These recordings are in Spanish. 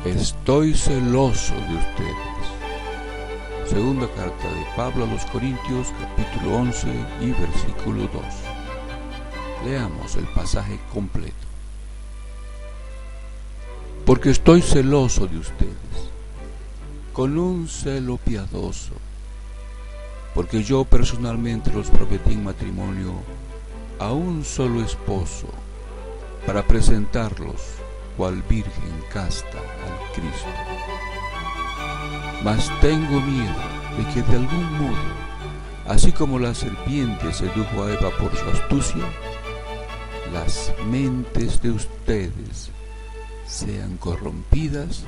Estoy celoso de ustedes. Segunda carta de Pablo a los Corintios, capítulo 11 y versículo 2. Leamos el pasaje completo. Porque estoy celoso de ustedes, con un celo piadoso, porque yo personalmente los prometí en matrimonio a un solo esposo, para presentarlos cual virgen casta al Cristo. Mas tengo miedo de que de algún modo, así como la serpiente sedujo a Eva por su astucia, las mentes de ustedes sean corrompidas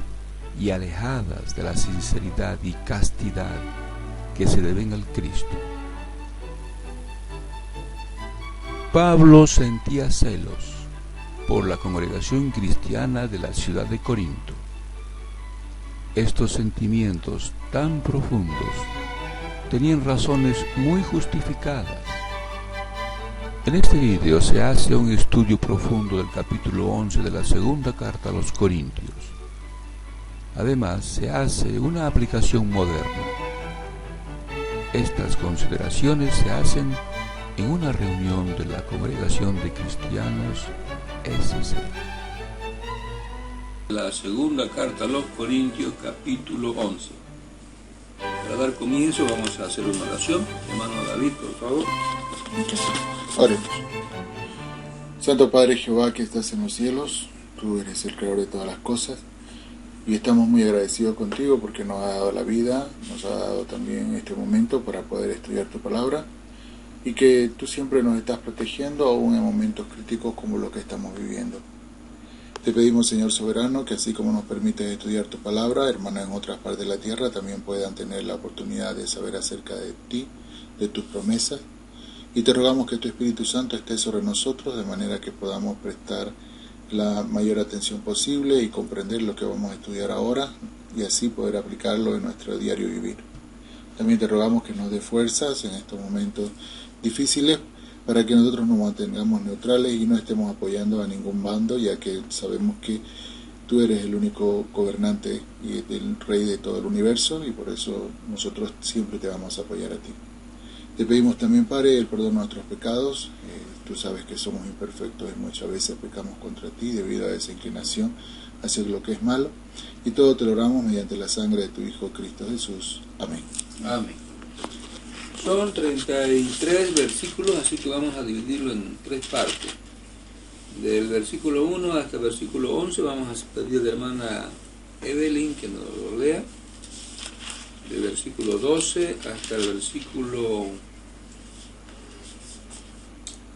y alejadas de la sinceridad y castidad que se deben al Cristo. Pablo sentía celos por la congregación cristiana de la ciudad de Corinto. Estos sentimientos tan profundos tenían razones muy justificadas. En este video se hace un estudio profundo del capítulo 11 de la segunda carta a los Corintios. Además, se hace una aplicación moderna. Estas consideraciones se hacen en una reunión de la Congregación de Cristianos SC. La segunda carta a los Corintios, capítulo 11. Para dar comienzo vamos a hacer una oración. Hermano David, por favor. Oremos. Santo Padre Jehová que estás en los cielos, tú eres el creador de todas las cosas y estamos muy agradecidos contigo porque nos ha dado la vida, nos ha dado también este momento para poder estudiar tu palabra y que tú siempre nos estás protegiendo aún en momentos críticos como lo que estamos viviendo. Te pedimos, Señor soberano, que así como nos permites estudiar tu palabra, hermanos en otras partes de la tierra también puedan tener la oportunidad de saber acerca de ti, de tus promesas. Y te rogamos que tu Espíritu Santo esté sobre nosotros de manera que podamos prestar la mayor atención posible y comprender lo que vamos a estudiar ahora y así poder aplicarlo en nuestro diario vivir. También te rogamos que nos dé fuerzas en estos momentos difíciles para que nosotros nos mantengamos neutrales y no estemos apoyando a ningún bando, ya que sabemos que tú eres el único gobernante y el rey de todo el universo y por eso nosotros siempre te vamos a apoyar a ti. Te pedimos también, Padre, el perdón de nuestros pecados. Tú sabes que somos imperfectos y muchas veces pecamos contra ti debido a esa inclinación hacia lo que es malo. Y todo te lo oramos mediante la sangre de tu Hijo Cristo Jesús. Amén. Amén. Son 33 versículos, así que vamos a dividirlo en tres partes. Del versículo 1 hasta el versículo 11 vamos a pedir a la hermana Evelyn que nos lo lea. Del versículo 12 hasta el versículo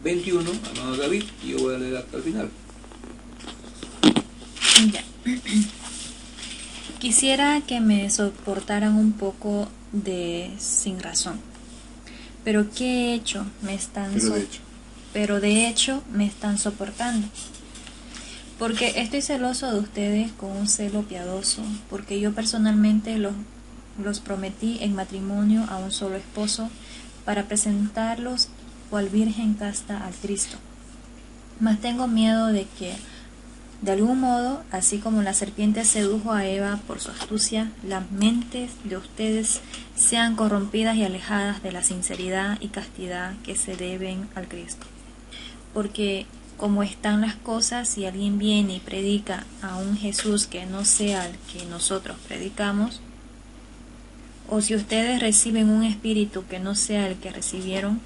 21, amado David, y yo voy a leer hasta el final. Ya. Quisiera que me soportaran un poco de sin razón. Pero ¿qué he hecho? Pero de hecho me están soportando. Porque estoy celoso de ustedes con un celo piadoso, porque yo personalmente los prometí en matrimonio a un solo esposo para presentarlos cual virgen casta al Cristo. Mas tengo miedo de que, de algún modo, así como la serpiente sedujo a Eva por su astucia, las mentes de ustedes sean corrompidas y alejadas de la sinceridad y castidad que se deben al Cristo. Porque como están las cosas, si alguien viene y predica a un Jesús que no sea el que nosotros predicamos, o si ustedes reciben un espíritu que no sea el que recibieron,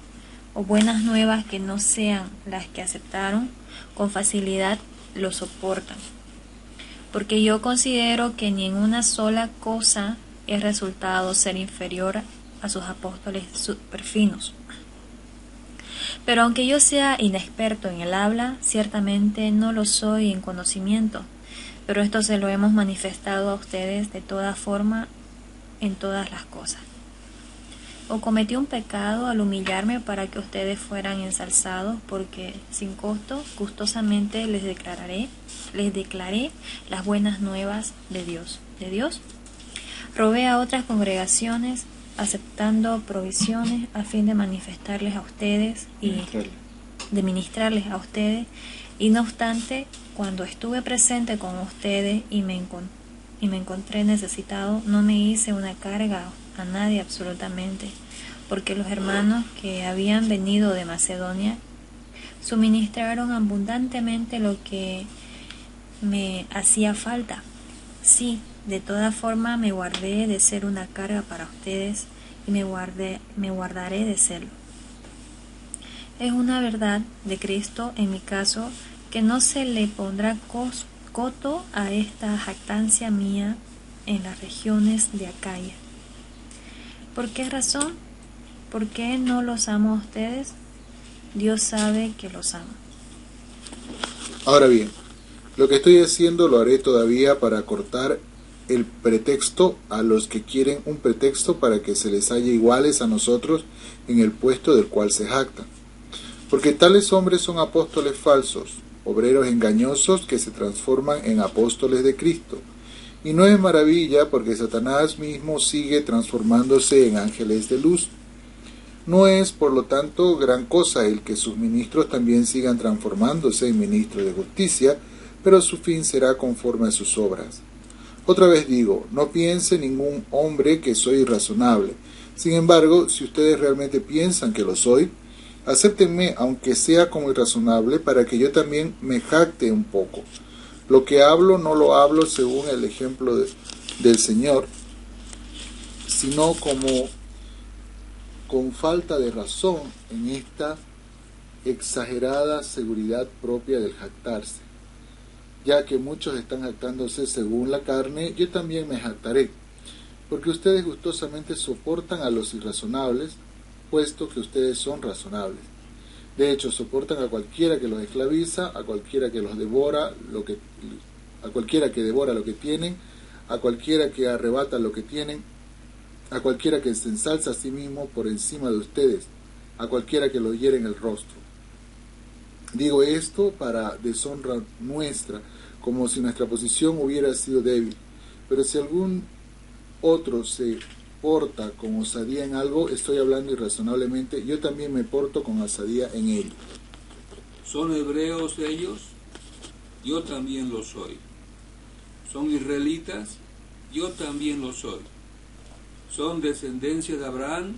o buenas nuevas que no sean las que aceptaron, con facilidad lo soportan. Porque yo considero que ni en una sola cosa es resultado ser inferior a sus apóstoles superfinos. Pero aunque yo sea inexperto en el habla, ciertamente no lo soy en conocimiento, pero esto se lo hemos manifestado a ustedes de toda forma en todas las cosas. O cometí un pecado al humillarme para que ustedes fueran ensalzados, porque sin costo, gustosamente les declaré las buenas nuevas de Dios. Robé a otras congregaciones, aceptando provisiones a fin de manifestarles a ustedes y de ministrarles a ustedes, y no obstante, cuando estuve presente con ustedes y me y me encontré necesitado, no me hice una carga a nadie absolutamente, porque los hermanos que habían venido de Macedonia suministraron abundantemente lo que me hacía falta. Sí, de toda forma me guardé de ser una carga para ustedes y me guardaré de serlo. Es una verdad de Cristo en mi caso que no se le pondrá coto a esta jactancia mía en las regiones de Acaya. ¿Por qué razón? ¿Por qué no los amo a ustedes? Dios sabe que los amo. Ahora bien, lo que estoy haciendo lo haré todavía para cortar el pretexto a los que quieren un pretexto para que se les halle iguales a nosotros en el puesto del cual se jactan. Porque tales hombres son apóstoles falsos, obreros engañosos que se transforman en apóstoles de Cristo. Y no es maravilla porque Satanás mismo sigue transformándose en ángeles de luz. No es, por lo tanto, gran cosa el que sus ministros también sigan transformándose en ministros de justicia, pero su fin será conforme a sus obras. Otra vez digo, no piense ningún hombre que soy irrazonable. Sin embargo, si ustedes realmente piensan que lo soy, acéptenme aunque sea como irrazonable para que yo también me jacte un poco. Lo que hablo no lo hablo según el ejemplo del Señor, sino como con falta de razón en esta exagerada seguridad propia del jactarse. Ya que muchos están jactándose según la carne, yo también me jactaré, porque ustedes gustosamente soportan a los irrazonables, puesto que ustedes son razonables. De hecho, soportan a cualquiera que los esclaviza, a cualquiera que los devora, a cualquiera que devora lo que tienen, a cualquiera que arrebata lo que tienen, a cualquiera que se ensalza a sí mismo por encima de ustedes, a cualquiera que los hiere en el rostro. Digo esto para deshonra nuestra, como si nuestra posición hubiera sido débil. Pero si algún otro se porta con osadía en algo, estoy hablando irrazonablemente, yo también me porto con osadía en ello. ¿Son hebreos ellos? Yo también lo soy. ¿Son israelitas? Yo también lo soy. ¿Son descendencia de Abraham?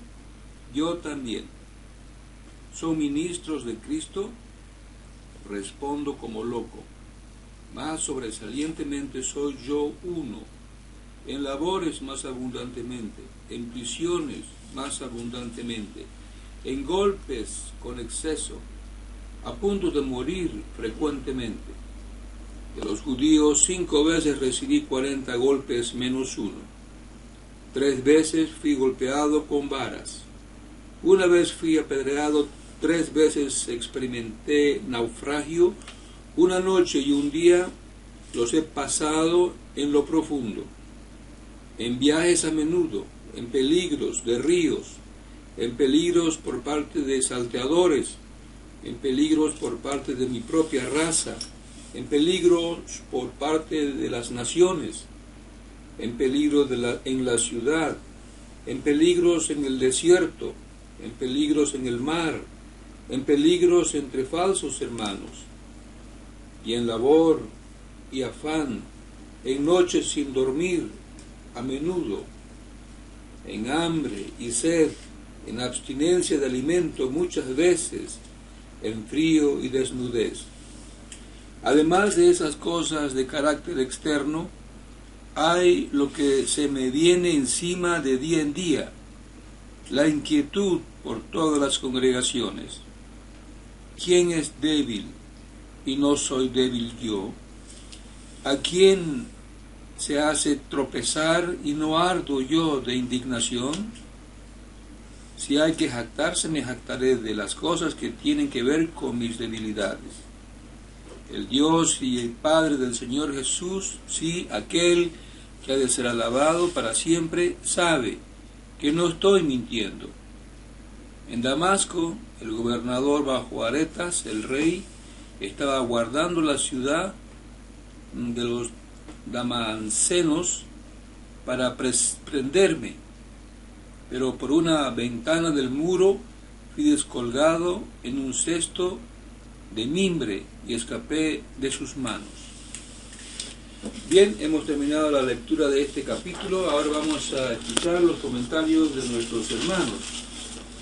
Yo también. ¿Son ministros de Cristo? Respondo como loco. Más sobresalientemente soy yo uno. En labores más abundantemente, en prisiones más abundantemente, en golpes con exceso, a punto de morir frecuentemente. De los judíos 5 veces recibí 40 golpes menos uno. 3 veces fui golpeado con varas. Una vez fui apedreado, 3 veces experimenté naufragio. Una noche y un día los he pasado en lo profundo, en viajes a menudo, en peligros de ríos, en peligros por parte de salteadores, en peligros por parte de mi propia raza, en peligros por parte de las naciones, en peligros en la ciudad, en peligros en el desierto, en peligros en el mar, en peligros entre falsos hermanos, y en labor y afán, en noches sin dormir, a menudo, en hambre y sed, en abstinencia de alimento muchas veces, en frío y desnudez. Además de esas cosas de carácter externo, hay lo que se me viene encima de día en día, la inquietud por todas las congregaciones. ¿Quién es débil y no soy débil yo? ¿A quién se hace tropezar y no ardo yo de indignación? Si hay que jactarse, me jactaré de las cosas que tienen que ver con mis debilidades. El Dios y el Padre del Señor Jesús, sí, aquel que ha de ser alabado para siempre, sabe que no estoy mintiendo. En Damasco, el gobernador bajo Aretas, el rey, estaba guardando la ciudad de los damascenos para prenderme, pero por una ventana del muro fui descolgado en un cesto de mimbre y escapé de sus manos. Bien, hemos terminado la lectura de este capítulo. Ahora vamos a escuchar los comentarios de nuestros hermanos.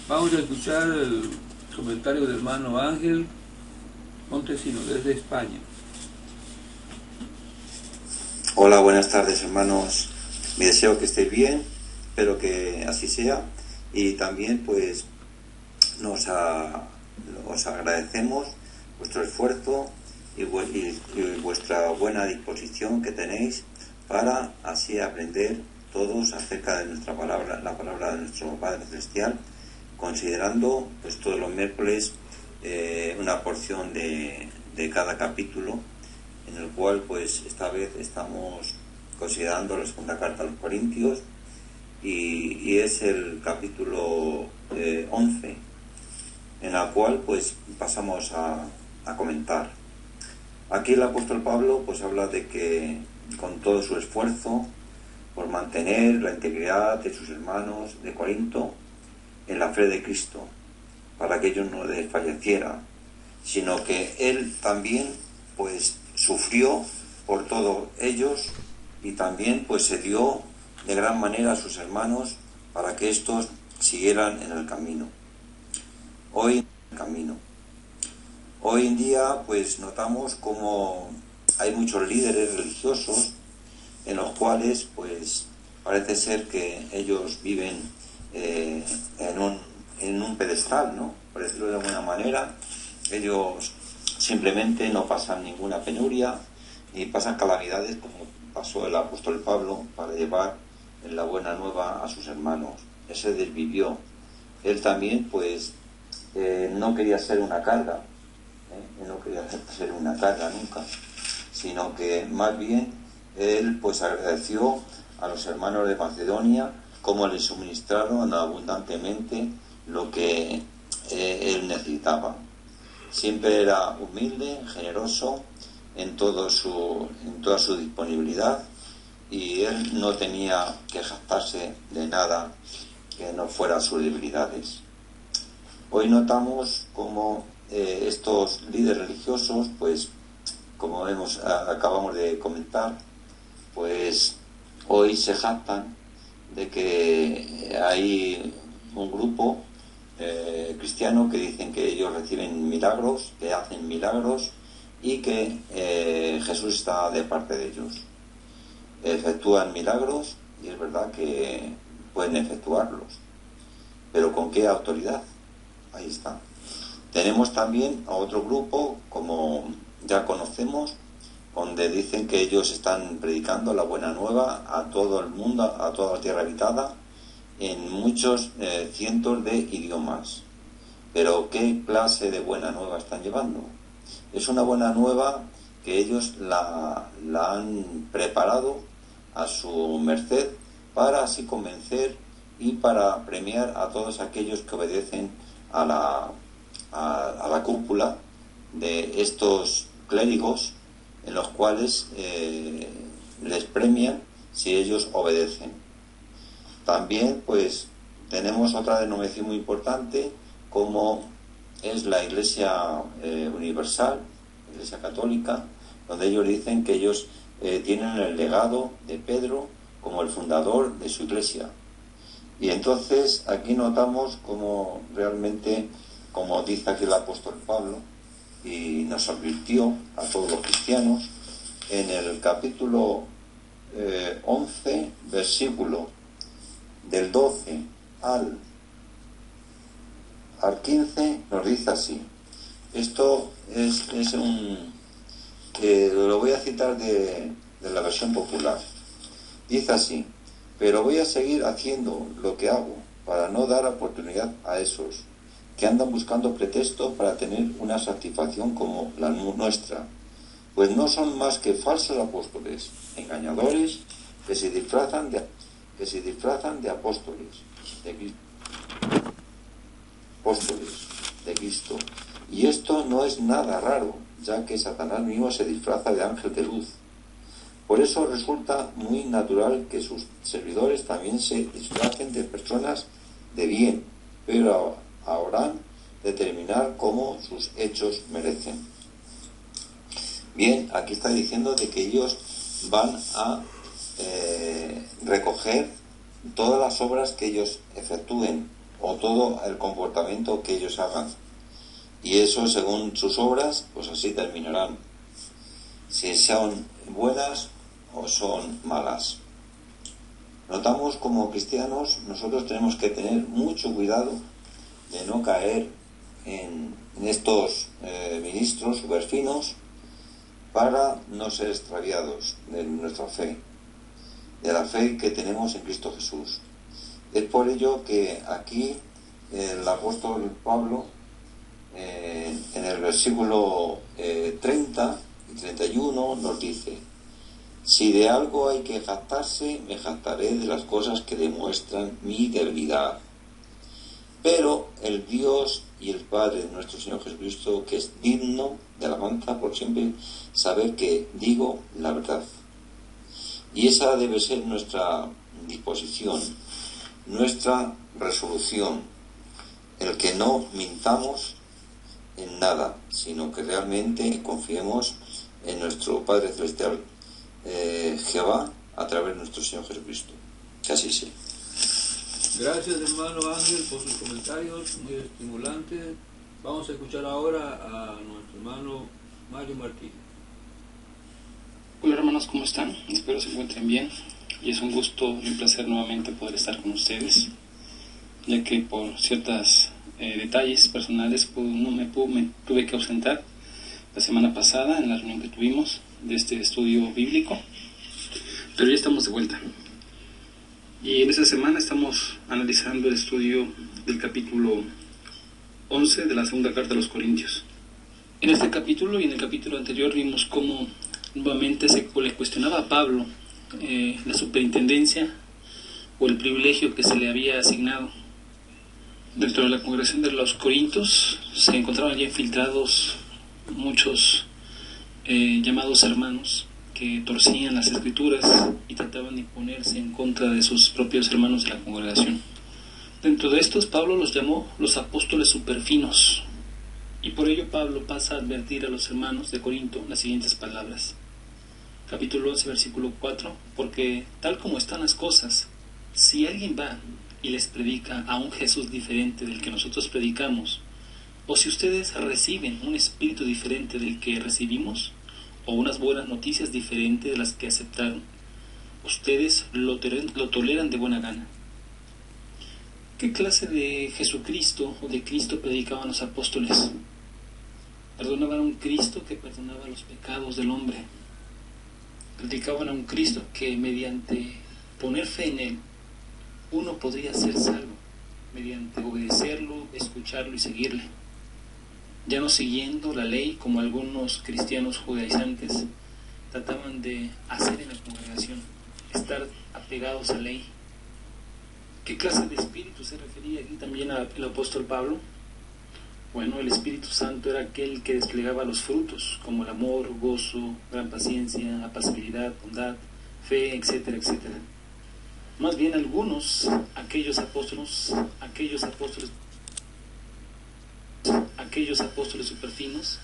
Vamos a escuchar el comentario del hermano Ángel Montesino, desde España. Hola, buenas tardes, hermanos. Me deseo que estéis bien, espero que así sea. Y también, pues, os agradecemos vuestro esfuerzo y vuestra buena disposición que tenéis para así aprender todos acerca de nuestra palabra, la palabra de nuestro Padre Celestial, considerando pues todos los miércoles una porción de cada capítulo, en el cual pues esta vez estamos considerando la segunda carta a los Corintios y es el capítulo 11, en la cual pues pasamos a comentar. Aquí el apóstol Pablo pues habla de que con todo su esfuerzo por mantener la integridad de sus hermanos de Corinto en la fe de Cristo, para que ellos no desfallecieran, sino que él también pues sufrió por todos ellos y también pues se dio de gran manera a sus hermanos para que estos siguieran en el camino. Hoy en día pues notamos como hay muchos líderes religiosos en los cuales pues parece ser que ellos viven en un pedestal, ¿no? Por decirlo de alguna manera. Ellos simplemente no pasan ninguna penuria ni pasan calamidades como pasó el apóstol Pablo para llevar la buena nueva a sus hermanos. Él se desvivió. Él también pues no quería ser una carga, no quería ser una carga nunca, sino que más bien él pues agradeció a los hermanos de Macedonia como les suministraron abundantemente lo que él necesitaba. Siempre era humilde, generoso en toda su disponibilidad, y él no tenía que jactarse de nada que no fuera sus debilidades. Hoy notamos como estos líderes religiosos, pues como acabamos de comentar, pues hoy se jactan de que hay un grupo cristiano que dicen que ellos reciben milagros, que hacen milagros y que Jesús está de parte de ellos. Efectúan milagros y es verdad que pueden efectuarlos, pero ¿con qué autoridad? Ahí está. Tenemos también a otro grupo, como ya conocemos, donde dicen que ellos están predicando la buena nueva a todo el mundo, a toda la tierra habitada, en muchos cientos de idiomas. Pero ¿qué clase de buena nueva están llevando? Es una buena nueva que ellos la han preparado a su merced para así convencer y para premiar a todos aquellos que obedecen a la cúpula de estos clérigos, en los cuales les premian si ellos obedecen. También pues tenemos otra denominación muy importante, como es la Iglesia Universal, Iglesia Católica, donde ellos dicen que ellos tienen el legado de Pedro como el fundador de su iglesia. Y entonces aquí notamos como realmente, como dice aquí el apóstol Pablo, y nos advirtió a todos los cristianos, en el capítulo 11, versículo del 12 al 15, nos dice así. Esto es lo voy a citar de la versión popular. Dice así: pero voy a seguir haciendo lo que hago para no dar oportunidad a esos que andan buscando pretextos para tener una satisfacción como la nuestra, pues no son más que falsos apóstoles, engañadores, que se disfrazan de apóstoles de Cristo. Y esto no es nada raro, ya que Satanás mismo se disfraza de ángel de luz. Por eso resulta muy natural que sus servidores también se disfracen de personas de bien, pero habrán de determinar cómo sus hechos merecen. Bien, aquí está diciendo de que ellos van a recoger todas las obras que ellos efectúen o todo el comportamiento que ellos hagan, y eso según sus obras pues así terminarán, si son buenas o son malas. Notamos como cristianos nosotros tenemos que tener mucho cuidado de no caer en estos ministros superfinos para no ser extraviados de nuestra fe, de la fe que tenemos en Cristo Jesús. Es por ello que aquí el apóstol Pablo en el versículo 30 y 31 nos dice: si de algo hay que jactarse, me jactaré de las cosas que demuestran mi debilidad. Pero el Dios y el Padre de nuestro Señor Jesucristo, que es digno de alabanza por siempre, saber que digo la verdad. Y esa debe ser nuestra disposición, nuestra resolución, el que no mintamos en nada, sino que realmente confiemos en nuestro Padre Celestial, Jehová, a través de nuestro Señor Jesucristo. Que así sea. Gracias, hermano Ángel, por sus comentarios muy estimulantes. Vamos a escuchar ahora a nuestro hermano Mario Martínez. Hola hermanos, ¿cómo están? Espero se encuentren bien, y es un gusto y un placer nuevamente poder estar con ustedes, ya que por ciertos detalles personales me tuve que ausentar la semana pasada en la reunión que tuvimos de este estudio bíblico, pero ya estamos de vuelta. Y en esta semana estamos analizando el estudio del capítulo 11 de la segunda carta a los Corintios. En este capítulo y en el capítulo anterior vimos cómo nuevamente se le cuestionaba a Pablo la superintendencia o el privilegio que se le había asignado. Dentro de la congregación de los Corintios se encontraban ya infiltrados muchos llamados hermanos que torcían las escrituras y trataban de imponerse en contra de sus propios hermanos de la congregación. Dentro de estos, Pablo los llamó los apóstoles superfinos, y por ello Pablo pasa a advertir a los hermanos de Corinto las siguientes palabras. Capítulo 11, versículo 4: porque tal como están las cosas, si alguien va y les predica a un Jesús diferente del que nosotros predicamos, o si ustedes reciben un espíritu diferente del que recibimos, o unas buenas noticias diferentes de las que aceptaron, ustedes lo toleran de buena gana. ¿Qué clase de Jesucristo o de Cristo predicaban los apóstoles? Perdonaban a un Cristo que perdonaba los pecados del hombre. Predicaban a un Cristo que mediante poner fe en Él, uno podría ser salvo, mediante obedecerlo, escucharlo y seguirle. Ya no siguiendo la ley como algunos cristianos judaizantes trataban de hacer en la congregación, estar apegados a la ley. ¿Qué clase de espíritu se refería aquí también el apóstol Pablo? Bueno, el Espíritu Santo era aquel que desplegaba los frutos, como el amor, gozo, gran paciencia, apacibilidad, bondad, fe, etcétera, etcétera. Más bien aquellos apóstoles superfinos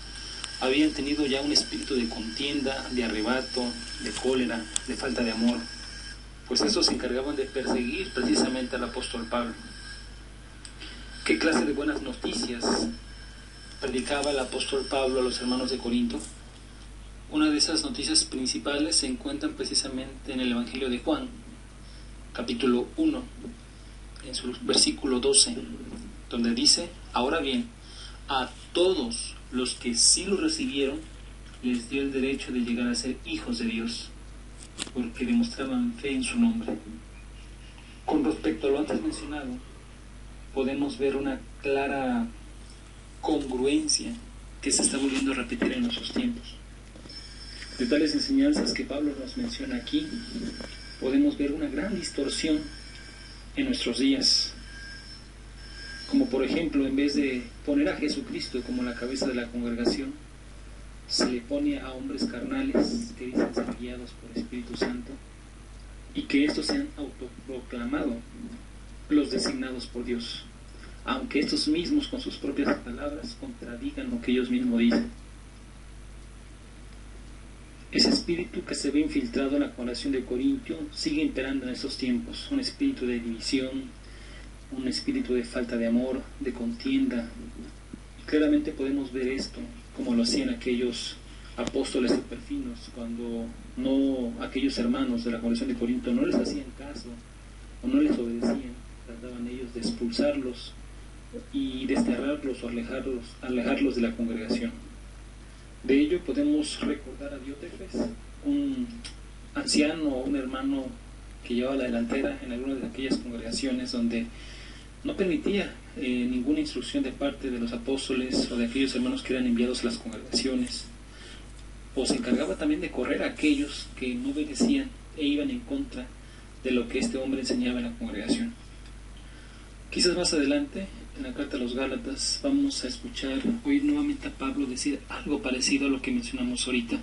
habían tenido ya un espíritu de contienda, de arrebato, de cólera, de falta de amor, pues esos se encargaban de perseguir precisamente al apóstol Pablo. ¿Qué clase de buenas noticias predicaba el apóstol Pablo a los hermanos de Corinto? Una de esas noticias principales se encuentran precisamente en el Evangelio de Juan, capítulo 1, en su versículo 12, donde dice: ahora bien, a todos los que sí lo recibieron, les dio el derecho de llegar a ser hijos de Dios, porque demostraban fe en su nombre. Con respecto a lo antes mencionado, podemos ver una clara congruencia que se está volviendo a repetir en nuestros tiempos. De tales enseñanzas que Pablo nos menciona aquí, podemos ver una gran distorsión en nuestros días. Como por ejemplo, en vez de poner a Jesucristo como la cabeza de la congregación, se le pone a hombres carnales que dicen ser guiados por el Espíritu Santo, y que estos se han autoproclamado los designados por Dios, aunque estos mismos con sus propias palabras contradigan lo que ellos mismos dicen. Ese espíritu que se ve infiltrado en la congregación de Corintio sigue imperando en estos tiempos, un espíritu de división, un espíritu de falta de amor, de contienda. Claramente podemos ver esto, como lo hacían aquellos apóstoles superfinos, cuando aquellos hermanos de la congregación de Corinto no les hacían caso o no les obedecían, trataban ellos de expulsarlos y desterrarlos o alejarlos de la congregación. De ello podemos recordar a Diótrefes, un anciano o un hermano que llevaba la delantera en alguna de aquellas congregaciones donde no permitía ninguna instrucción de parte de los apóstoles o de aquellos hermanos que eran enviados a las congregaciones, o se encargaba también de correr a aquellos que no obedecían e iban en contra de lo que este hombre enseñaba en la congregación. Quizás más adelante, en la carta a los Gálatas, vamos a oír nuevamente a Pablo decir algo parecido a lo que mencionamos ahorita,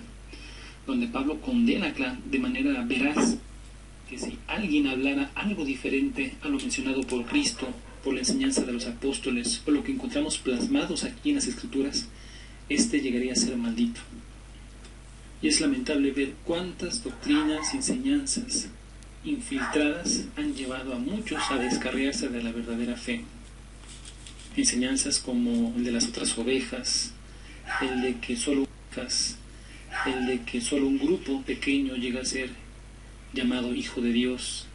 donde Pablo condena de manera veraz que si alguien hablara algo diferente a lo mencionado por Cristo, por la enseñanza de los apóstoles, o lo que encontramos plasmados aquí en las Escrituras, este llegaría a ser maldito. Y es lamentable ver cuántas doctrinas y enseñanzas infiltradas han llevado a muchos a descarriarse de la verdadera fe. Enseñanzas como el de las otras ovejas, el de que solo un grupo pequeño llega a ser llamado hijo de Dios,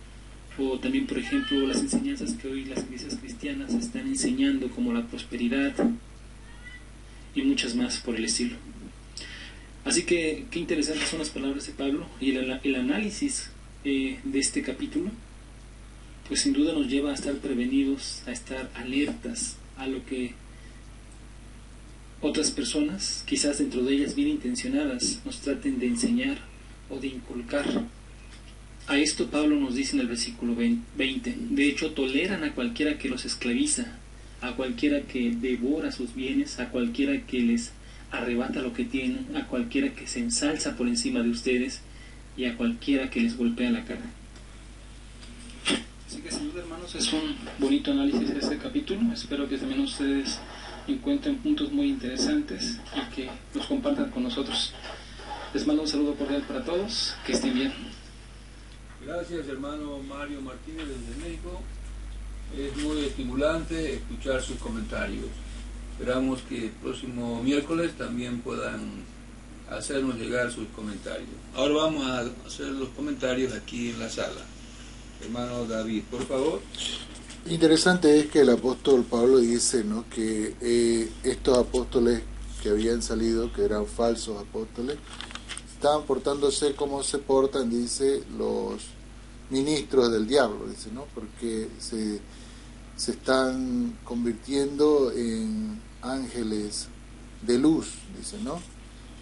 o también, por ejemplo, las enseñanzas que hoy las iglesias cristianas están enseñando, como la prosperidad y muchas más por el estilo. Así que qué interesantes son las palabras de Pablo, y el análisis de este capítulo pues sin duda nos lleva a estar prevenidos, a estar alertas a lo que otras personas, quizás dentro de ellas bien intencionadas, nos traten de enseñar o de inculcar. A esto Pablo nos dice en el versículo 20, de hecho toleran a cualquiera que los esclaviza, a cualquiera que devora sus bienes, a cualquiera que les arrebata lo que tienen, a cualquiera que se ensalza por encima de ustedes y a cualquiera que les golpea la cara. Así que sin duda, hermanos, es un bonito análisis de este capítulo. Espero que también ustedes encuentren puntos muy interesantes y que los compartan con nosotros. Les mando un saludo cordial para todos, que estén bien. Gracias, hermano Mario Martínez desde México. Es muy estimulante escuchar sus comentarios. Esperamos que el próximo miércoles también puedan hacernos llegar sus comentarios. Ahora vamos a hacer los comentarios aquí en la sala. Hermano David, por favor. Interesante es que el apóstol Pablo dice, ¿no?, que estos apóstoles que habían salido, que eran falsos apóstoles, estaban portándose como se portan, dice, los ministros del diablo, dice, ¿no?, porque se están convirtiendo en ángeles de luz, dice, ¿no?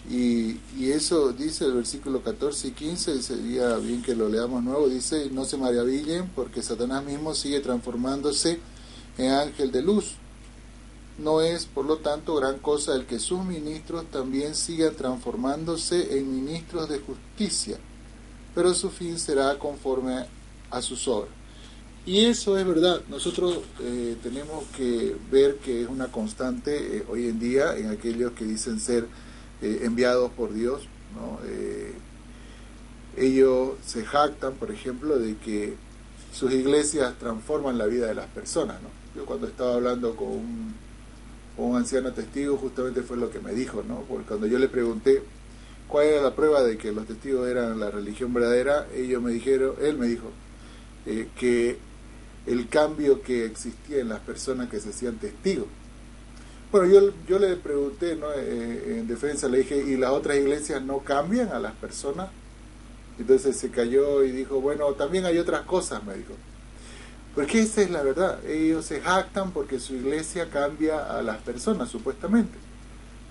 Y eso dice el versículo 14 y 15, y sería bien que lo leamos nuevo, dice, no se maravillen porque Satanás mismo sigue transformándose en ángel de luz. No es, por lo tanto, gran cosa el que sus ministros también sigan transformándose en ministros de justicia, pero su fin será conforme a sus obras. Y eso es verdad. Nosotros tenemos que ver que es una constante hoy en día en aquellos que dicen ser enviados por Dios, ¿no? Ellos se jactan, por ejemplo, de que sus iglesias transforman la vida de las personas, ¿no? Yo cuando estaba hablando con un anciano testigo, justamente fue lo que me dijo, ¿no? Porque cuando yo le pregunté cuál era la prueba de que los testigos eran la religión verdadera, él me dijo que el cambio que existía en las personas que se hacían testigos. Bueno, yo le pregunté, ¿no?, en defensa, le dije, ¿y las otras iglesias no cambian a las personas? Entonces se cayó y dijo, bueno, también hay otras cosas, me dijo. Porque esa es la verdad, ellos se jactan porque su iglesia cambia a las personas, supuestamente.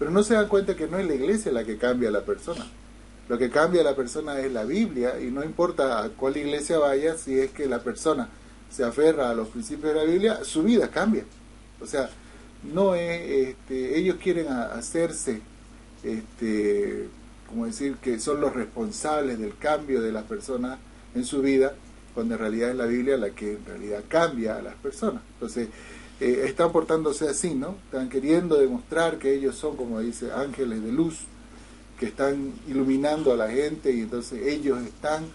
Pero no se dan cuenta que no es la iglesia la que cambia a la persona. Lo que cambia a la persona es la Biblia, y no importa a cuál iglesia vaya, si es que la persona se aferra a los principios de la Biblia, su vida cambia. O sea, no es, ellos quieren hacerse, como decir, que son los responsables del cambio de las personas en su vida, cuando en realidad es la Biblia la que en realidad cambia a las personas. Entonces, están portándose así, ¿no? Están queriendo demostrar que ellos son, como dice, ángeles de luz, que están iluminando a la gente, y entonces ellos están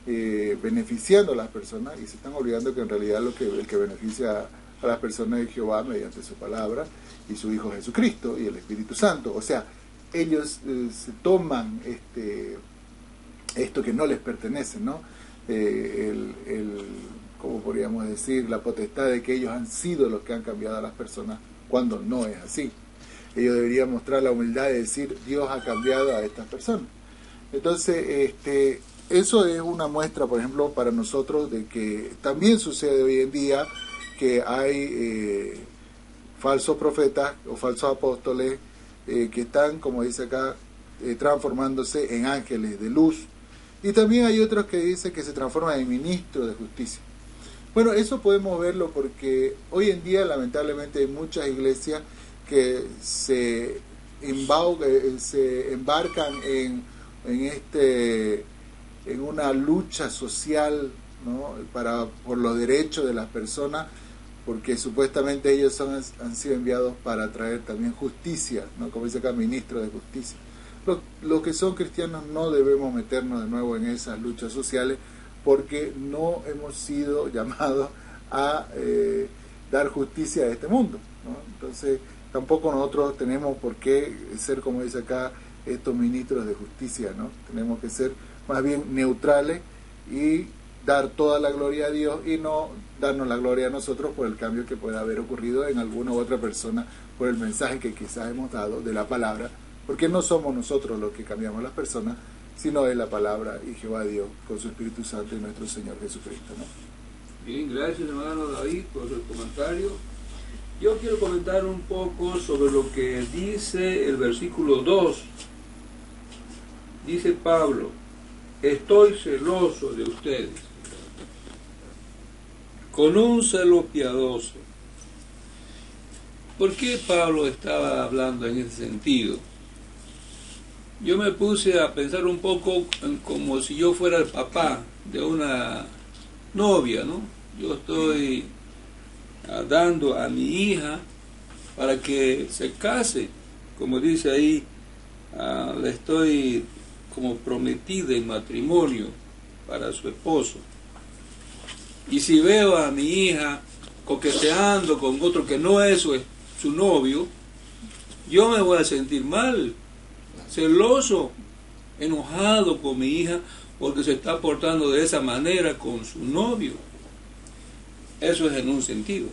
beneficiando a las personas, y se están olvidando que en realidad el que beneficia a las personas es Jehová mediante su palabra y su Hijo Jesucristo y el Espíritu Santo. O sea, ellos se toman esto que no les pertenece, ¿no? ¿Cómo podríamos decir? La potestad de que ellos han sido los que han cambiado a las personas, cuando no es así. Ellos deberían mostrar la humildad de decir, Dios ha cambiado a estas personas. Entonces, eso es una muestra, por ejemplo, para nosotros de que también sucede hoy en día que hay falsos profetas o falsos apóstoles que están, como dice acá, transformándose en ángeles de luz. Y también hay otros que dicen que se transforman en ministros de justicia. Bueno, eso podemos verlo porque hoy en día lamentablemente hay muchas iglesias que se embarcan en una lucha social, ¿no? por los derechos de las personas, porque supuestamente ellos han sido enviados para traer también justicia, ¿no? Como dice acá, ministro de justicia. Los que son cristianos no debemos meternos de nuevo en esas luchas sociales, porque no hemos sido llamados a dar justicia a este mundo, ¿no? Entonces tampoco nosotros tenemos por qué ser, como dice acá, estos ministros de justicia, ¿no? Tenemos que ser más bien neutrales y dar toda la gloria a Dios, y no darnos la gloria a nosotros por el cambio que pueda haber ocurrido en alguna u otra persona por el mensaje que quizás hemos dado de la palabra, porque no somos nosotros los que cambiamos las personas, sino es la palabra y Jehová Dios con su Espíritu Santo y nuestro Señor Jesucristo, ¿no? Bien, gracias hermano David por el comentario. Yo quiero comentar un poco sobre lo que dice el versículo 2. Dice Pablo, estoy celoso de ustedes, con un celo piadoso. ¿Por qué Pablo estaba hablando en ese sentido? Yo me puse a pensar un poco como si yo fuera el papá de una novia, ¿no? Yo estoy dando a mi hija para que se case, como dice ahí, le estoy como prometida en matrimonio para su esposo. Y si veo a mi hija coqueteando con otro que no es su novio, yo me voy a sentir mal, celoso, enojado con mi hija porque se está portando de esa manera con su novio. Eso es en un sentido.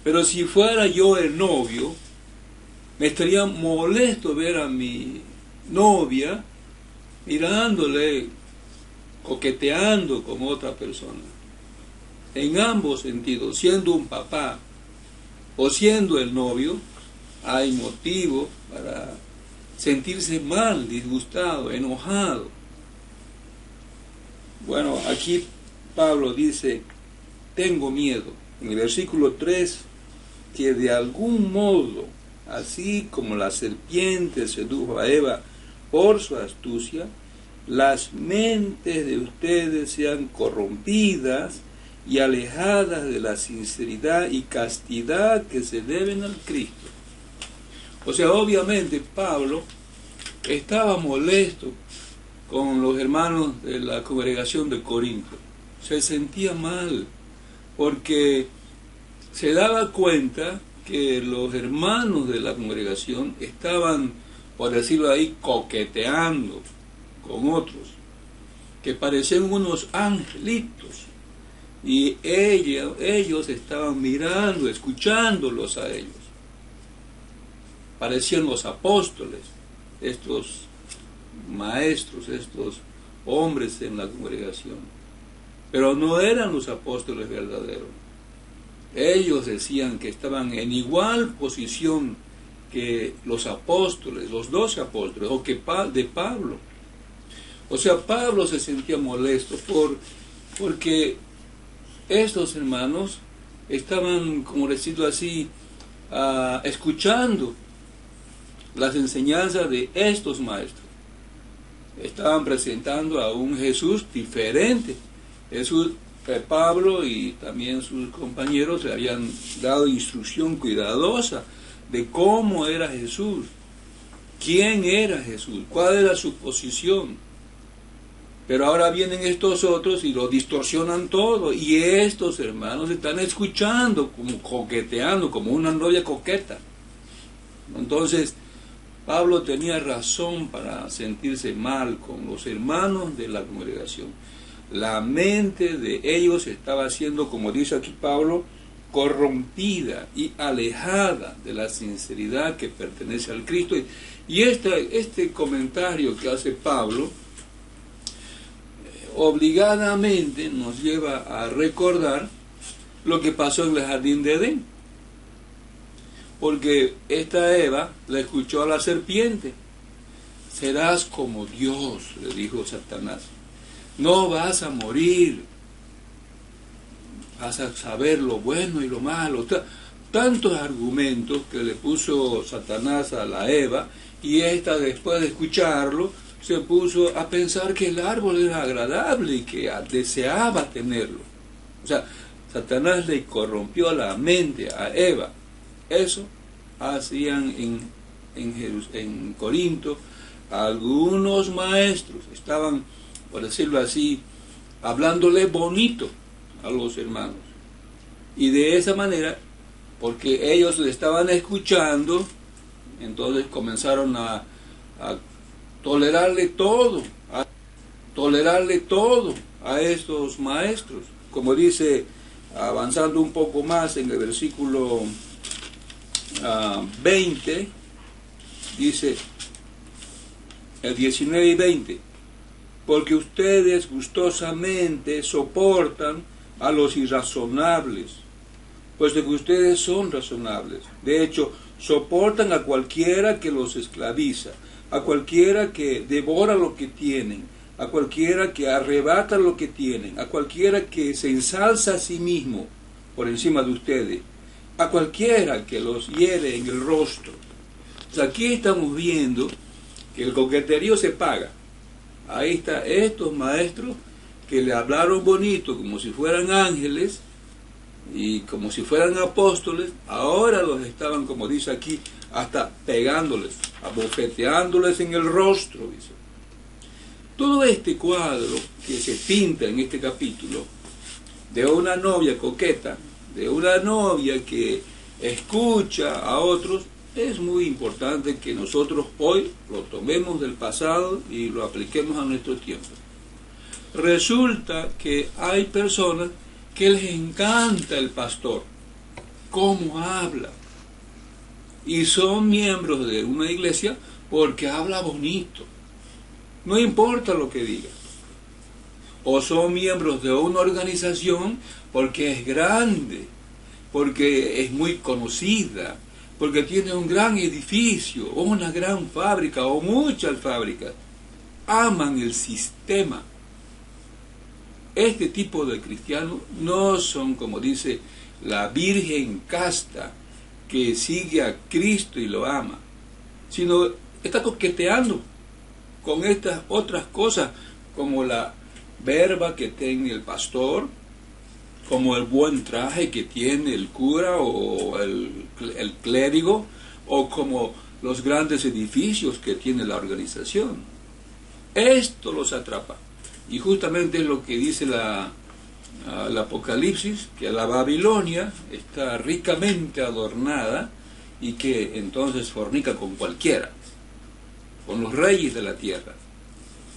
Pero si fuera yo el novio, me estaría molesto ver a mi novia mirándole, coqueteando con otra persona. En ambos sentidos, siendo un papá o siendo el novio, hay motivo para sentirse mal, disgustado, enojado. Bueno, aquí Pablo dice, tengo miedo, en el versículo 3, que de algún modo, así como la serpiente sedujo a Eva por su astucia, las mentes de ustedes sean corrompidas y alejadas de la sinceridad y castidad que se deben al Cristo. O sea, obviamente Pablo estaba molesto con los hermanos de la congregación de Corinto. Se sentía mal porque se daba cuenta que los hermanos de la congregación estaban, por decirlo ahí, coqueteando con otros, que parecían unos angelitos, y ellos estaban mirando, escuchándolos a ellos. Parecían los apóstoles, estos maestros, estos hombres en la congregación, pero no eran los apóstoles verdaderos. Ellos decían que estaban en igual posición que los apóstoles, los 12 apóstoles, o que de Pablo. O sea, Pablo se sentía molesto porque estos hermanos estaban, como decirlo así, escuchando las enseñanzas de estos maestros. Estaban presentando a un Jesús diferente. Jesús, Pablo y también sus compañeros le habían dado instrucción cuidadosa de cómo era Jesús. quién era Jesús, cuál era su posición. Pero ahora vienen estos otros y lo distorsionan todo. Y estos hermanos están escuchando, como coqueteando, como una novia coqueta. Entonces, Pablo tenía razón para sentirse mal con los hermanos de la congregación. La mente de ellos estaba siendo, como dice aquí Pablo, corrompida y alejada de la sinceridad que pertenece al Cristo. Y este comentario que hace Pablo obligadamente nos lleva a recordar lo que pasó en el jardín de Edén, porque esta Eva la escuchó a la serpiente. Serás como Dios, le dijo Satanás, no vas a morir, vas a saber lo bueno y lo malo. Tantos argumentos que le puso Satanás a la Eva, y esta, después de escucharlo, se puso a pensar que el árbol era agradable y que deseaba tenerlo. O sea, Satanás le corrompió la mente a Eva. Eso hacían en Corinto algunos maestros. Estaban, por decirlo así, hablándole bonito a los hermanos. Y de esa manera, porque ellos le estaban escuchando, entonces comenzaron a tolerarle todo a estos maestros. Como dice, avanzando un poco más en el versículo 20, dice el 19 y 20, porque ustedes gustosamente soportan a los irrazonables, puesto que ustedes son razonables. De hecho, soportan a cualquiera que los esclaviza, a cualquiera que devora lo que tienen, a cualquiera que arrebata lo que tienen, a cualquiera que se ensalza a sí mismo por encima de ustedes, a cualquiera que los hiere en el rostro. O sea, aquí estamos viendo que el coqueterío se paga. Ahí está estos maestros que le hablaron bonito como si fueran ángeles y como si fueran apóstoles, ahora los estaban, como dice aquí, hasta pegándoles, abofeteándoles en el rostro, dice. Todo este cuadro que se pinta en este capítulo, de una novia coqueta, de una novia que escucha a otros, es muy importante que nosotros hoy lo tomemos del pasado y lo apliquemos a nuestro tiempo. Resulta que hay personas que les encanta el pastor, cómo habla, y son miembros de una iglesia porque habla bonito, no importa lo que diga. O son miembros de una organización porque es grande, porque es muy conocida, porque tiene un gran edificio, o una gran fábrica, o muchas fábricas. Aman el sistema. Este tipo de cristianos no son, como dice, la virgen casta que sigue a Cristo y lo ama, sino está coqueteando con estas otras cosas, como la verba que tiene el pastor, como el buen traje que tiene el cura o el clérigo, o como los grandes edificios que tiene la organización. Esto los atrapa. Y justamente es lo que dice el Apocalipsis, que la Babilonia está ricamente adornada y que entonces fornica con cualquiera, con los reyes de la tierra.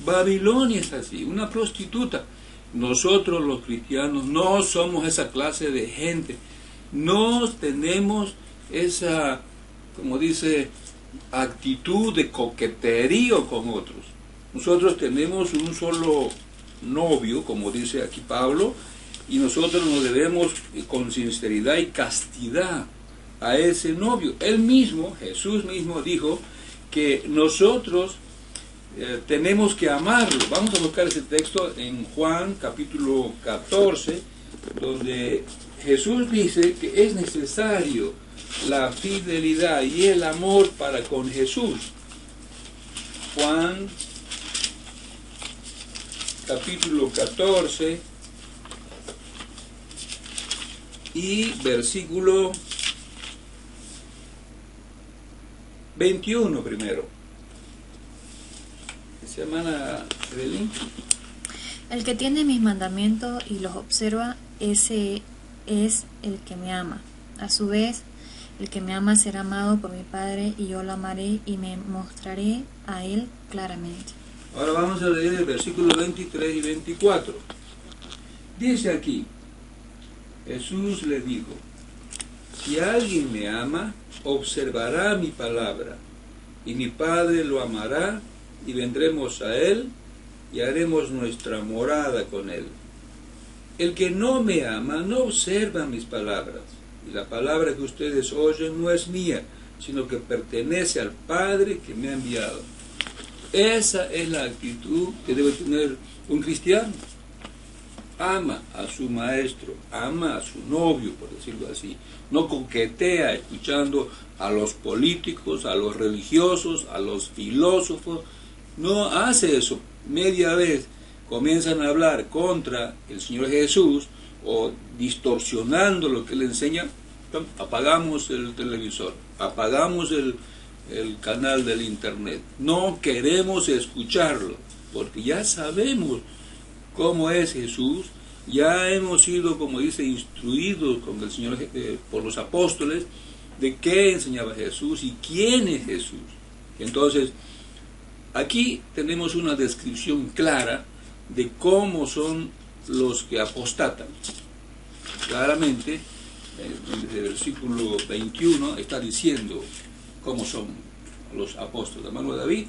Babilonia es así, una prostituta. Nosotros los cristianos no somos esa clase de gente, no tenemos esa, como dice, actitud de coqueterío con otros. Nosotros tenemos un solo novio, como dice aquí Pablo, y nosotros nos debemos con sinceridad y castidad a ese novio. Él mismo, Jesús mismo, dijo que nosotros tenemos que amarlo. Vamos a buscar ese texto en Juan capítulo 14, donde Jesús dice que es necesario la fidelidad y el amor para con Jesús. Juan capítulo 14 y versículo 21 primero. Hermana Evelyn. El que tiene mis mandamientos y los observa, ese es el que me ama. A su vez, el que me ama será amado por mi Padre, y yo lo amaré y me mostraré a él claramente. Ahora vamos a leer el versículo 23 y 24. Dice aquí, Jesús le dijo, si alguien me ama, observará mi palabra, y mi Padre lo amará, y vendremos a él, y haremos nuestra morada con él. El que no me ama no observa mis palabras, y la palabra que ustedes oyen no es mía, sino que pertenece al Padre que me ha enviado. Esa es la actitud que debe tener un cristiano. Ama a su maestro, ama a su novio, por decirlo así. No coquetea escuchando a los políticos, a los religiosos, a los filósofos. No hace eso. Media vez comienzan a hablar contra el Señor Jesús o distorsionando lo que él enseña, apagamos el televisor, apagamos el canal del internet. No queremos escucharlo, porque ya sabemos cómo es Jesús, ya hemos sido, como dice, instruidos con el Señor, por los apóstoles, de qué enseñaba Jesús y quién es Jesús. Entonces, aquí tenemos una descripción clara de cómo son los que apostatan. Claramente, en el versículo 21 está diciendo cómo son los apóstoles. Hermano David.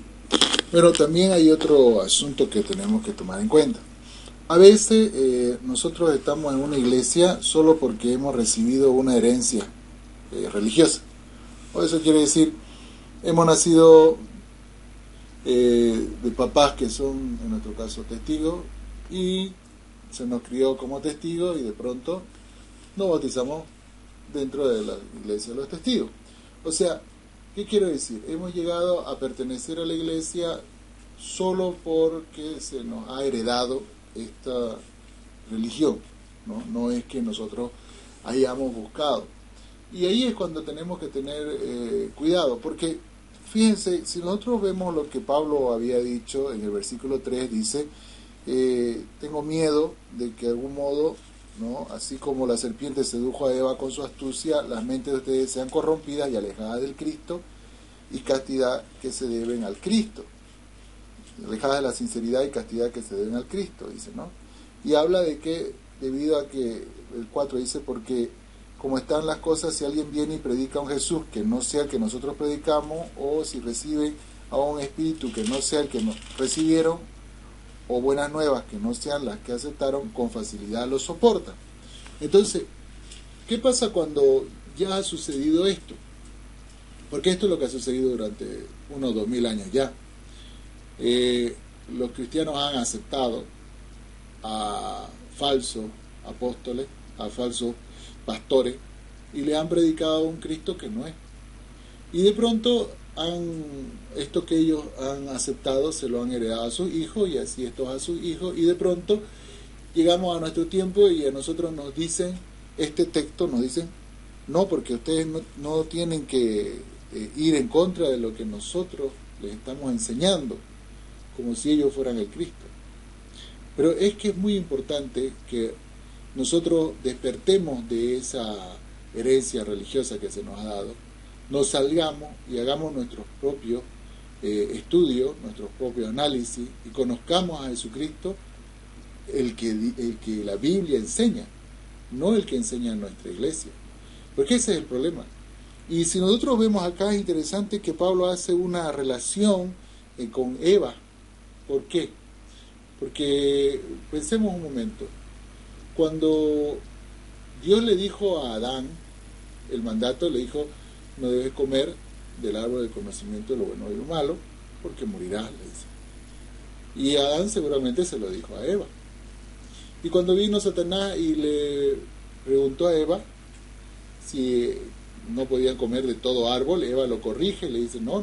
Pero también hay otro asunto que tenemos que tomar en cuenta. A veces nosotros estamos en una iglesia solo porque hemos recibido una herencia religiosa. O eso quiere decir, hemos nacido de papás que son, en nuestro caso, testigos, y se nos crió como testigos, y de pronto nos bautizamos dentro de la iglesia de los testigos. O sea, ¿qué quiero decir? Hemos llegado a pertenecer a la iglesia solo porque se nos ha heredado esta religión, ¿no? No es que nosotros hayamos buscado. Y ahí es cuando tenemos que tener cuidado, porque fíjense, si nosotros vemos lo que Pablo había dicho en el versículo 3, dice, tengo miedo de que de algún modo, ¿no?, así como la serpiente sedujo a Eva con su astucia, las mentes de ustedes sean corrompidas y alejadas del Cristo y castidad que se deben al Cristo. Alejadas de la sinceridad y castidad que se deben al Cristo, dice, ¿no? Y habla de que, debido a que, el 4 dice, porque como están las cosas, si alguien viene y predica a un Jesús que no sea el que nosotros predicamos, o si reciben a un espíritu que no sea el que nos recibieron, o buenas nuevas que no sean las que aceptaron, con facilidad lo soportan. Entonces, ¿qué pasa cuando ya ha sucedido esto? Porque esto es lo que ha sucedido durante unos 2000 años ya. Los cristianos han aceptado a falsos apóstoles, a falsos pastores, y le han predicado a un Cristo que no es. Y de pronto esto que ellos han aceptado se lo han heredado a sus hijos, y así estos a sus hijos, y de pronto llegamos a nuestro tiempo y a nosotros nos dicen, este texto nos dicen, no, porque ustedes no tienen que ir en contra de lo que nosotros les estamos enseñando, como si ellos fueran el Cristo. Pero es que es muy importante que nosotros despertemos de esa herencia religiosa que se nos ha dado, nos salgamos y hagamos nuestros propios estudios, nuestros propios análisis, y conozcamos a Jesucristo, el que la Biblia enseña, no el que enseña en nuestra iglesia. Porque ese es el problema. Y si nosotros vemos acá, es interesante que Pablo hace una relación con Eva. ¿Por qué? Porque pensemos un momento. Cuando Dios le dijo a Adán, el mandato le dijo, no debes comer del árbol del conocimiento de lo bueno y lo malo, porque morirás, le dice. Y Adán seguramente se lo dijo a Eva. Y cuando vino Satanás y le preguntó a Eva si no podían comer de todo árbol, Eva lo corrige, le dice, no,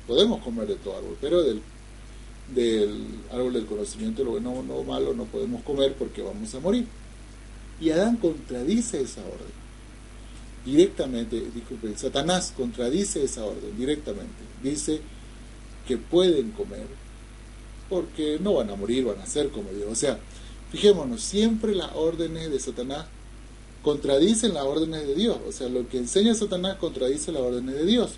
podemos comer de todo árbol, pero del árbol del conocimiento de lo bueno y lo malo no podemos comer porque vamos a morir. Y Adán contradice esa orden directamente. Disculpe, Satanás contradice esa orden directamente, dice que pueden comer porque no van a morir, van a ser como Dios. O sea, fijémonos, siempre las órdenes de Satanás contradicen las órdenes de Dios. O sea, lo que enseña Satanás contradice las órdenes de Dios.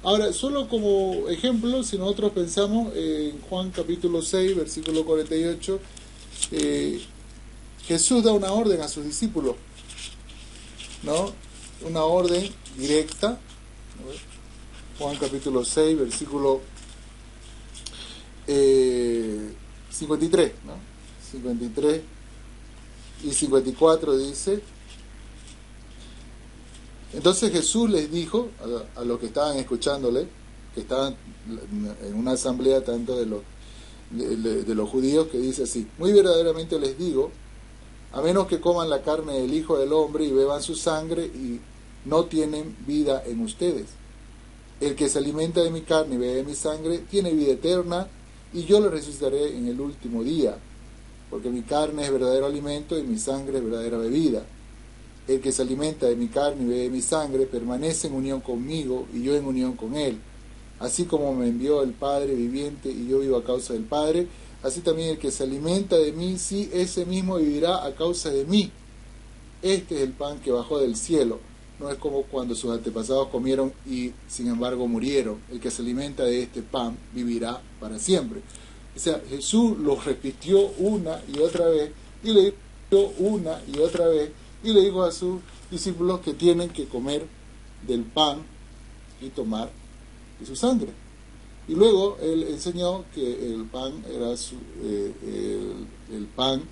Ahora, solo como ejemplo, si nosotros pensamos en Juan capítulo 6, versículo 48, Jesús da una orden a sus discípulos, ¿no? Una orden directa, ¿no? Juan capítulo 6, versículo 53, ¿no? 53 y 54 dice: entonces Jesús les dijo a los que estaban escuchándole, que estaban en una asamblea tanto de los judíos, que dice así: muy verdaderamente les digo, a menos que coman la carne del Hijo del Hombre y beban su sangre, y no tienen vida en ustedes. El que se alimenta de mi carne y bebe de mi sangre tiene vida eterna, y yo lo resucitaré en el último día, porque mi carne es verdadero alimento y mi sangre es verdadera bebida. El que se alimenta de mi carne y bebe de mi sangre permanece en unión conmigo y yo en unión con él. Así como me envió el Padre viviente y yo vivo a causa del Padre, así también el que se alimenta de mí, sí, ese mismo vivirá a causa de mí. Este es el pan que bajó del cielo. No es como cuando sus antepasados comieron y sin embargo murieron. El que se alimenta de este pan vivirá para siempre. O sea, Jesús lo repitió una y otra vez, y le dijo una y otra vez, y le dijo a sus discípulos que tienen que comer del pan y tomar de su sangre. Y luego él enseñó que el pan era el pan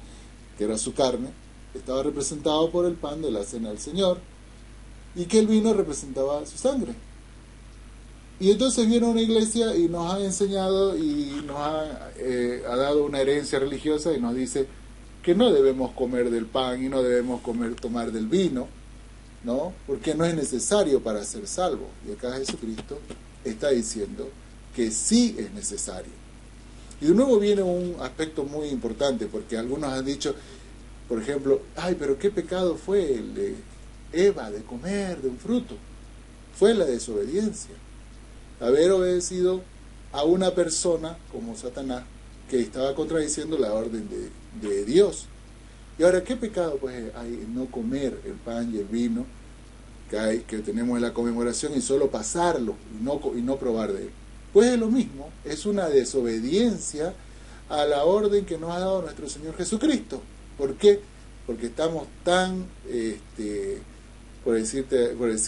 que era su carne, estaba representado por el pan de la cena del Señor, y que el vino representaba su sangre. Y entonces viene una iglesia y nos ha enseñado y nos ha dado una herencia religiosa y nos dice que no debemos comer del pan y no debemos tomar del vino, ¿no? Porque no es necesario para ser salvo. Y acá Jesucristo está diciendo que sí es necesario. Y de nuevo viene un aspecto muy importante, porque algunos han dicho, por ejemplo, ay, pero qué pecado fue el de Eva de comer de un fruto. Fue la desobediencia. Haber obedecido a una persona como Satanás, que estaba contradiciendo la orden de Dios. Y ahora, ¿qué pecado pues hay en no comer el pan y el vino que tenemos en la conmemoración y solo pasarlo y no probar de él? Pues es lo mismo, es una desobediencia a la orden que nos ha dado nuestro Señor Jesucristo. ¿Por qué? Porque estamos tan,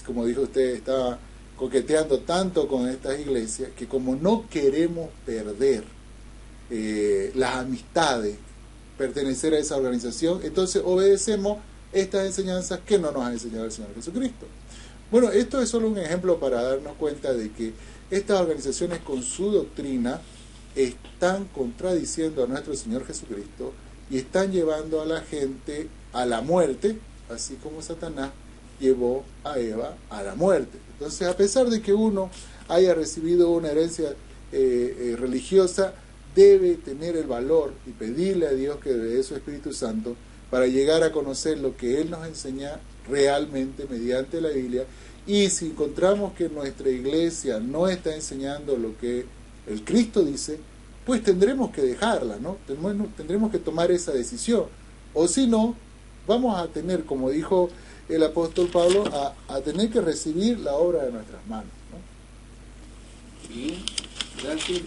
como dijo usted, estaba coqueteando tanto con estas iglesias, que como no queremos perder las amistades, pertenecer a esa organización, entonces obedecemos estas enseñanzas que no nos ha enseñado el Señor Jesucristo. Bueno, esto es solo un ejemplo para darnos cuenta de que estas organizaciones con su doctrina están contradiciendo a nuestro Señor Jesucristo y están llevando a la gente a la muerte, así como Satanás llevó a Eva a la muerte. Entonces, a pesar de que uno haya recibido una herencia religiosa, debe tener el valor y pedirle a Dios que le dé su Espíritu Santo para llegar a conocer lo que Él nos enseña realmente mediante la Biblia. Y si encontramos que nuestra iglesia no está enseñando lo que el Cristo dice, pues tendremos que dejarla, ¿no? Tendremos que tomar esa decisión. O si no, vamos a tener, como dijo el apóstol Pablo, a tener que recibir la obra de nuestras manos, ¿no? Bien, gracias.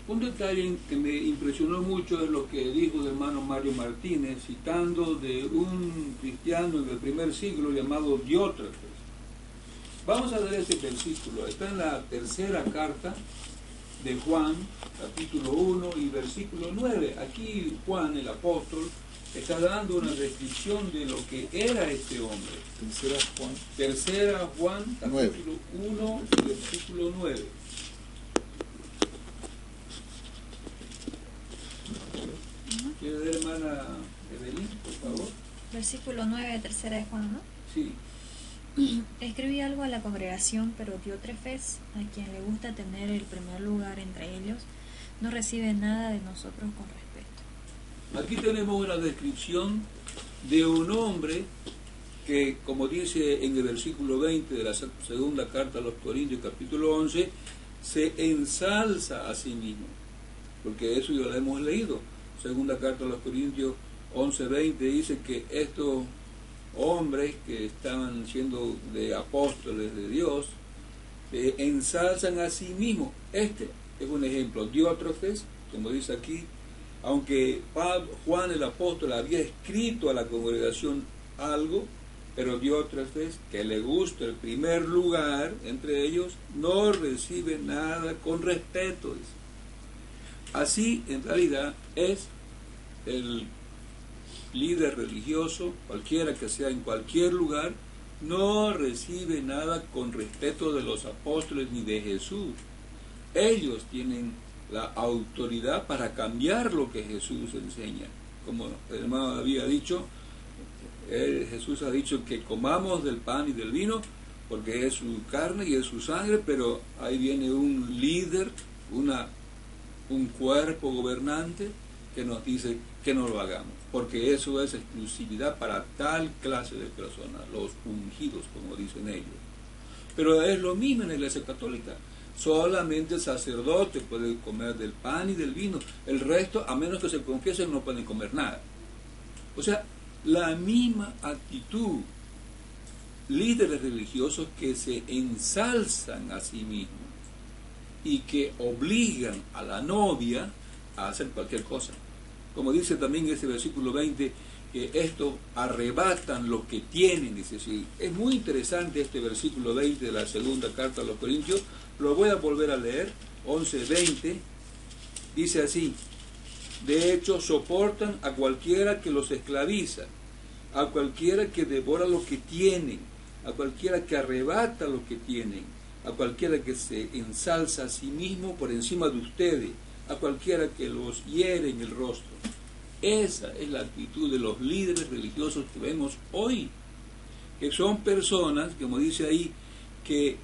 Un detalle que me impresionó mucho es lo que dijo el hermano Mario Martínez, citando de un cristiano del primer siglo llamado Diótrefes. Vamos a leer este versículo. Está en la tercera carta de Juan, capítulo 1 y versículo 9. Aquí Juan, el apóstol, está dando una descripción de lo que era este hombre. Tercera Juan, capítulo 1 y versículo 9. ¿Quiere leer, hermana Evelyn, por favor? Versículo 9 de tercera de Juan, ¿no? Sí. Escribí algo a la congregación, pero Diótrefes, a quien le gusta tener el primer lugar entre ellos, no recibe nada de nosotros con respeto. Aquí tenemos una descripción de un hombre que, como dice en el versículo 20 de la segunda carta a los Corintios, capítulo 11, se ensalza a sí mismo. porque eso ya lo hemos leído. Segunda carta a los Corintios 11:20 dice que estos hombres que estaban siendo de apóstoles de Dios, ensalzan a sí mismos. Este es un ejemplo. Diótrefes, como dice aquí, aunque Juan el apóstol había escrito a la congregación algo, pero Diótrefes, que le gusta el primer lugar entre ellos, no recibe nada con respeto. Así, en realidad, es el líder religioso, cualquiera que sea en cualquier lugar, no recibe nada con respeto de los apóstoles ni de Jesús. Ellos tienen la autoridad para cambiar lo que Jesús enseña. Como el hermano había dicho, Jesús ha dicho que comamos del pan y del vino porque es su carne y es su sangre, pero ahí viene un líder, un cuerpo gobernante que nos dice que no lo hagamos, porque eso es exclusividad para tal clase de personas, los ungidos, como dicen ellos. Pero es lo mismo en la Iglesia Católica. Solamente el sacerdote puede comer del pan y del vino. El resto, a menos que se confiesen, no pueden comer nada. O sea, la misma actitud. Líderes religiosos que se ensalzan a sí mismos y que obligan a la novia a hacer cualquier cosa. Como dice también ese versículo 20, que estos arrebatan lo que tienen, dice así. Es muy interesante este versículo 20 de la segunda carta a los Corintios. Lo voy a volver a leer, 11:20, dice así: de hecho soportan a cualquiera que los esclaviza, a cualquiera que devora lo que tienen, a cualquiera que arrebata lo que tienen, a cualquiera que se ensalza a sí mismo por encima de ustedes, a cualquiera que los hiere en el rostro. Esa es la actitud de los líderes religiosos que vemos hoy, que son personas, como dice ahí, que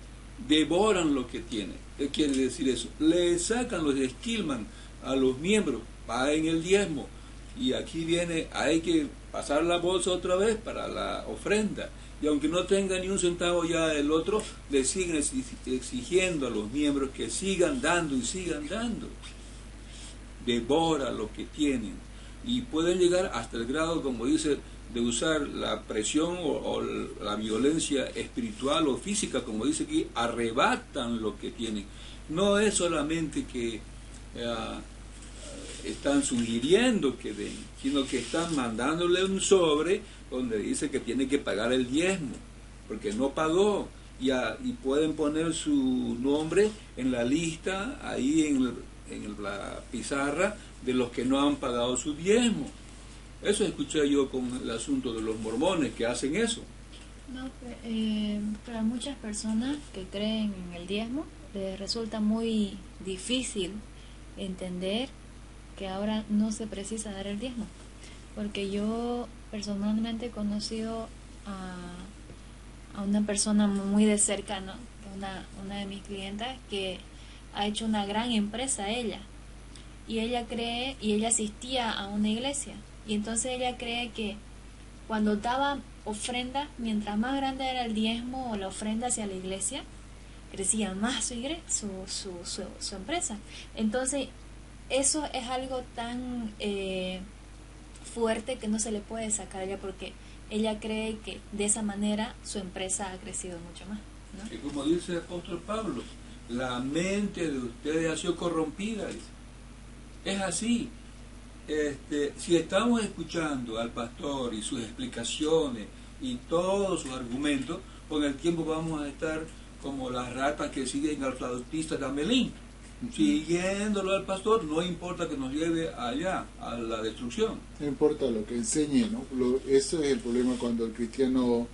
devoran lo que tienen. ¿Qué quiere decir eso? Le sacan, los esquilman a los miembros, paguen el diezmo, y aquí viene, hay que pasar la bolsa otra vez para la ofrenda, y aunque no tenga ni un centavo ya el otro, le siguen exigiendo a los miembros que sigan dando y sigan dando. Devora lo que tienen, y pueden llegar hasta el grado, como dice, de usar la presión o la violencia espiritual o física, como dice aquí, arrebatan lo que tienen. No es solamente que están sugiriendo que den, sino que están mandándole un sobre donde dice que tiene que pagar el diezmo, porque no pagó, y pueden poner su nombre en la lista, ahí en la pizarra, de los que no han pagado su diezmo. Eso escuché yo con el asunto de los mormones, que hacen eso. No, para muchas personas que creen en el diezmo, les resulta muy difícil entender que ahora no se precisa dar el diezmo. Porque yo personalmente he conocido a una persona muy de cerca, ¿no? Una de mis clientas que ha hecho una gran empresa ella. Y ella asistía a una iglesia. Y entonces ella cree que cuando daba ofrenda, mientras más grande era el diezmo o la ofrenda hacia la iglesia, crecía más su empresa. Entonces, eso es algo tan fuerte que no se le puede sacar a ella, porque ella cree que de esa manera su empresa ha crecido mucho más, ¿no? Y como dice el apóstol Pablo, la mente de ustedes ha sido corrompida, dice. Es así. Si estamos escuchando al pastor y sus explicaciones y todos sus argumentos, con el tiempo vamos a estar como las ratas que siguen al flautista de Amelín, siguiéndolo al pastor, no importa que nos lleve allá, a la destrucción. No importa lo que enseñe, ¿no? Eso es el problema cuando el cristiano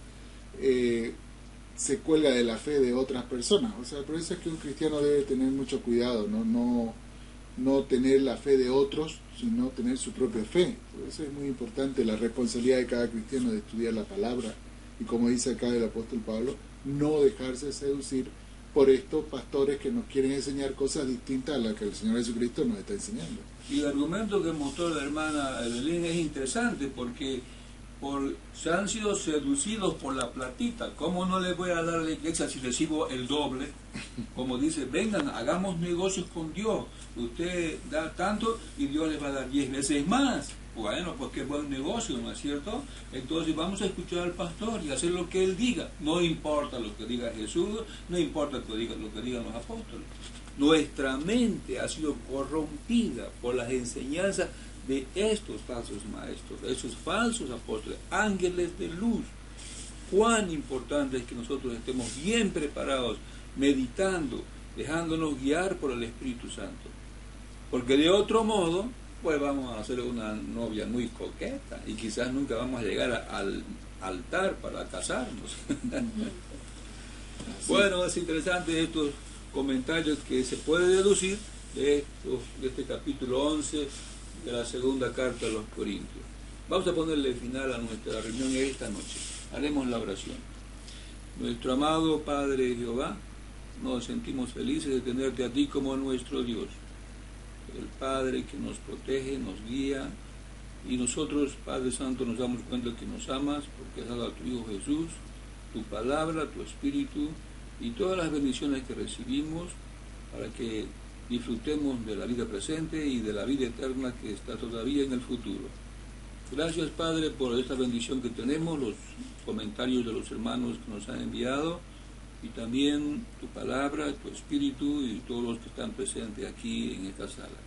se cuelga de la fe de otras personas. O sea, por eso es que un cristiano debe tener mucho cuidado, no tener la fe de otros, sino tener su propia fe. Por eso es muy importante la responsabilidad de cada cristiano de estudiar la palabra, y como dice acá el apóstol Pablo, no dejarse seducir por estos pastores que nos quieren enseñar cosas distintas a las que el Señor Jesucristo nos está enseñando. Y el argumento que mostró la hermana Evelyn es interesante, porque se han sido seducidos por la platita. ¿Cómo no le voy a dar a la iglesia si recibo el doble? Como dice, vengan, hagamos negocios con Dios. Usted da tanto y Dios les va a dar 10 veces más. Bueno, pues qué buen negocio, ¿no es cierto? Entonces vamos a escuchar al pastor y hacer lo que él diga. No importa lo que diga Jesús, no importa lo que digan los apóstoles. Nuestra mente ha sido corrompida por las enseñanzas de estos falsos maestros, de esos falsos apóstoles, ángeles de luz. Cuán importante es que nosotros estemos bien preparados, meditando, dejándonos guiar por el Espíritu Santo. Porque de otro modo, pues vamos a hacer una novia muy coqueta y quizás nunca vamos a llegar al altar para casarnos. Bueno, es interesante estos comentarios que se puede deducir de este capítulo 11 de la segunda carta a los Corintios. Vamos a ponerle final a nuestra reunión esta noche. Haremos la oración. Nuestro amado Padre Jehová, nos sentimos felices de tenerte a ti como nuestro Dios, el Padre que nos protege, nos guía, y nosotros, Padre Santo, nos damos cuenta que nos amas porque has dado a tu Hijo Jesús, tu palabra, tu Espíritu y todas las bendiciones que recibimos para que disfrutemos de la vida presente y de la vida eterna que está todavía en el futuro. Gracias, Padre, por esta bendición que tenemos, los comentarios de los hermanos que nos han enviado, y también tu palabra, tu Espíritu y todos los que están presentes aquí en esta sala.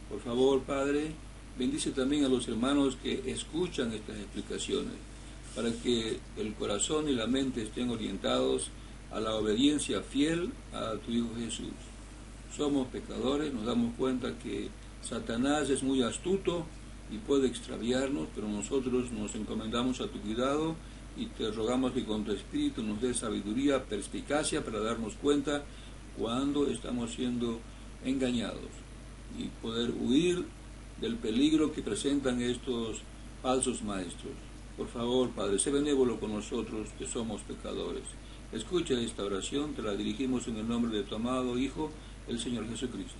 Por favor, Padre, bendice también a los hermanos que escuchan estas explicaciones, para que el corazón y la mente estén orientados a la obediencia fiel a tu Hijo Jesús. Somos pecadores, nos damos cuenta que Satanás es muy astuto y puede extraviarnos, pero nosotros nos encomendamos a tu cuidado y te rogamos que con tu Espíritu nos dé sabiduría, perspicacia para darnos cuenta cuando estamos siendo engañados y poder huir del peligro que presentan estos falsos maestros. Por favor, Padre, sé benévolo con nosotros que somos pecadores. Escucha esta oración, te la dirigimos en el nombre de tu amado Hijo, el Señor Jesucristo.